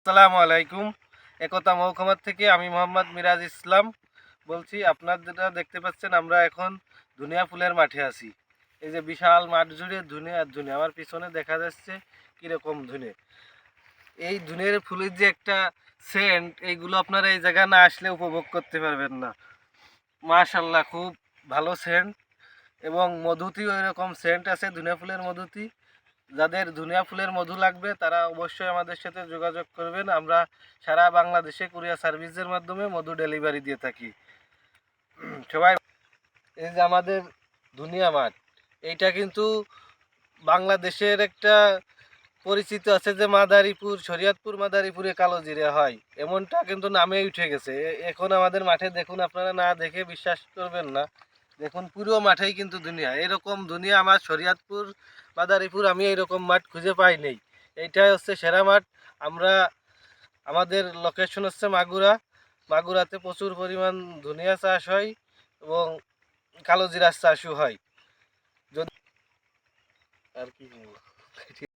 আসসালামু আলাইকুম। একতা মহকুমার থেকে আমি মোহাম্মদ মিরাজ ইসলাম বলছি। আপনারা দেখতে পাচ্ছেন আমরা এখন ধনিয়া ফুলের মাঠে আছি। এই যে বিশাল মাঠ জুড়ে ধনে আর ধনে, আমার পিছনে দেখা যাচ্ছে কীরকম ধনে। এই ধনের ফুলের যে একটা সেন্ট, এইগুলো আপনারা এই জায়গা না আসলে উপভোগ করতে পারবেন না। মাশাল্লাহ, খুব ভালো সেন্ট। এবং মধুতিও এরকম সেন্ট আছে ধনিয়া ফুলের মধুতি। যাদের ধনিয়া ফুলের মধু লাগবে তারা অবশ্যই আমাদের সাথে যোগাযোগ করবেন। আমরা সারা বাংলাদেশে কুরিয়ার সার্ভিসের মাধ্যমে মধু ডেলিভারি দিয়ে থাকি। সবাই, এই যে আমাদের ধনিয়া মাঠ, এইটা কিন্তু বাংলাদেশের একটা পরিচিত আছে যে মাদারীপুর, শরীয়তপুর মাদারীপুরে কালো জিরে হয়, এমনটা কিন্তু নামে উঠে গেছে। এখন আমাদের মাঠে দেখুন, আপনারা না দেখে বিশ্বাস করবেন না। দেখুন পুরো মাঠেই কিন্তু দুনিয়া, এরকম দুনিয়া আমার শরীয়তপুর মাদারীপুর আমি এরকম মাঠ খুঁজে পাই নেই। এইটাই হচ্ছে সেরা মাঠ। আমরা আমাদের লোকেশন হচ্ছে মাগুরা। মাগুরাতে প্রচুর পরিমাণ ধনিয়া চাষ হয় এবং কালো জিরার চাষও হয়। যদি আর কি